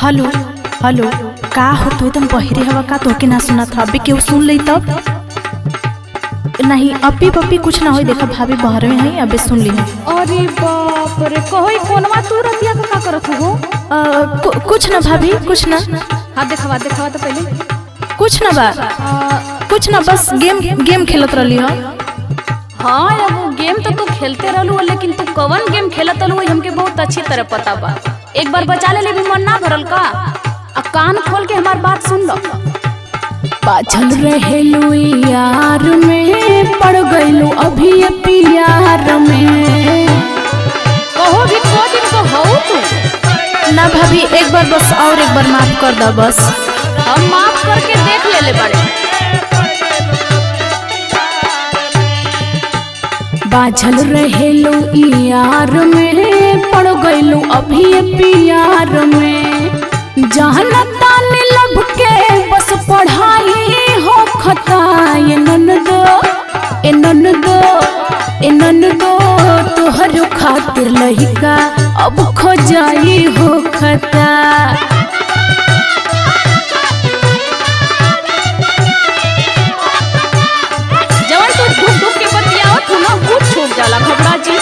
Hello hello, का हो तू एकदम बहिरे हवा का तोके ना सुना था? अभी केहू सुन ली तब नहीं, अपी पप्पी कुछ ना हो। देखा भाभी बाहर में है, अबे सुन ली। अरे बाप रे, कहोई कोनवा तू रतिया का करत हो? कुछ ना भाभी, कुछ ना। हाथ दिखावा तो पहले। कुछ ना बा, कुछ ना, बस गेम खेलत रहली हो। हाँ, अब गेम तो तू खेलते रहलू, लेकिन तू कवन गेम खेलत रहलू हमके बहुत अच्छी तरह पता बा। एक बार बचा ले भी मन ना भरल का? अब कान खोल के हमार बात सुन लो। बाझल रहेलू यार में, पड़ गईलू अभी प्यार में। कहो भी को दिन को हो तू ना भाभी, एक बार बस, और एक बार माफ कर दो बस। हम माफ करके देख ले बड़े। बाझल रहेलू यार में, पड़ गईलू अभी प्यार में। जहना ताने लब के बस पढ़ाई हो खता। ये ननदो, ए ननदो, ए ननदो, तोहर खातिर लहिका अब खो जाई हो खता। जवन तू ढुक ढुक के बतियावत हो ना, कुछ छूट जाला घबरा जी।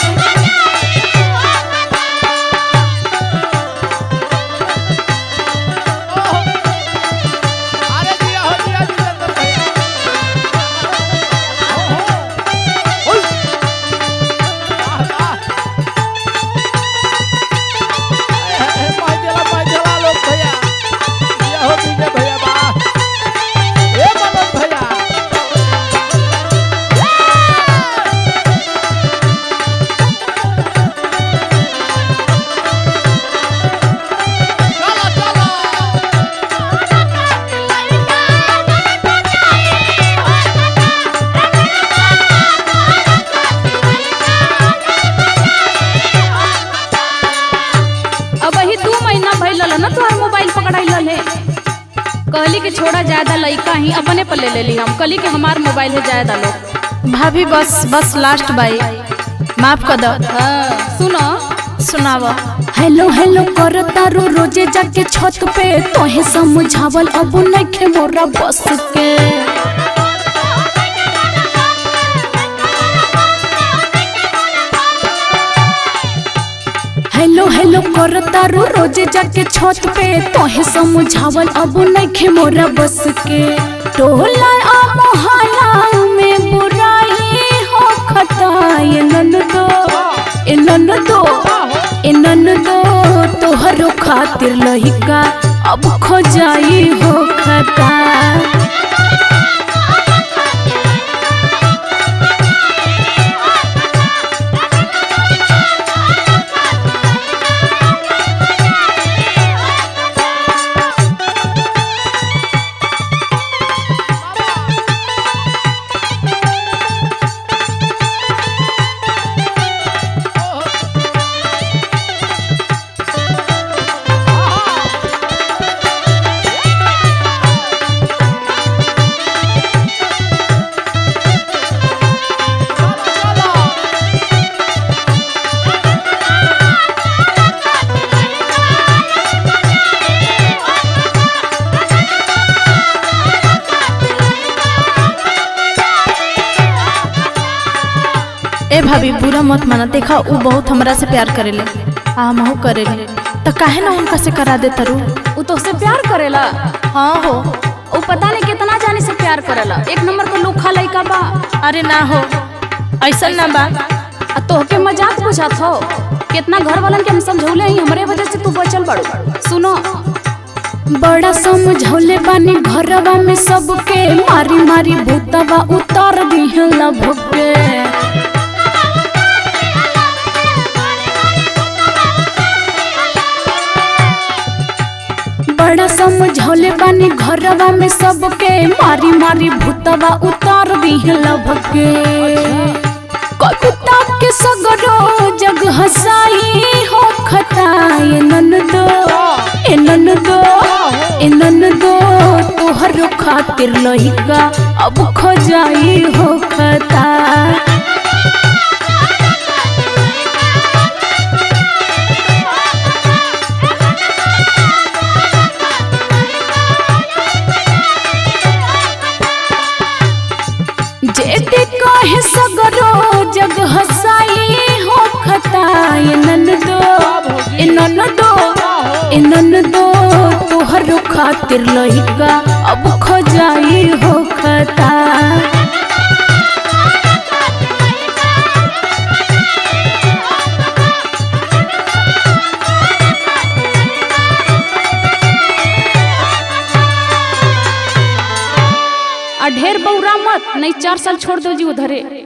कहली के छोड़ा ज्यादा लइका ही अपने पर ले ली। हम कहली के हमार मोबाइल है ज्यादा लोग। भाभी बस लास्ट बाई, माफ कर दो। सुनो, सुनावा। हेलो हेलो करता रो रोजे जाके छत पे, तोहे समझावल अब नइखे मोरा बस के। हेलो हेलो करता रो रोजे जाके छत पे, तोहे समझावल अब नइखे मोरा बस के। टोला आ मोहल्ला में बुराई हो खता। ये ननदो, ए ननदो, ए ननदो, तोहरो खातिर लहिका अब खो जाई हो खता। ए भाभी, बुरा मत माना। देखा वो बहुत हमरा से प्यार करेले, हमहू करेले, तो काहे ना उनका से करा दे तरू। वो तो से प्यार करेला। हाँ हो, वो पता नहीं कितना जाने से प्यार करेला। एक नंबर का लोखा लइका बा। अरे ना हो, ऐसा ना बा। आ तोहके मजाक बुझात हो? कितना घर वालन के हम समझौले ही, हमरे वजह से तू बचल बड़ू। सुनो, बड़ा समझौले बानी घरवा में सबके, मारी मारी भूतवा उतार दिहला भोके। बड़ा समझौले बानी घरवा में सबके, मारी मारी भूतवा उतार दिहला भोके। कविता के सगरो जग हसाई हो खताए ननदो, ए ननदो, ए ननदो, तोहर खातिर लहिका अब खो जाई हो खता। जेते कहे सगरो जग हसाई हो खताए ननदो, ए ननदो, ए ननदो, तोहर खातिर लहिका अब खो जाई हो खता। आ ढेर बौरा मत, नहीं 4 साल छोड़ दो जी उधरे।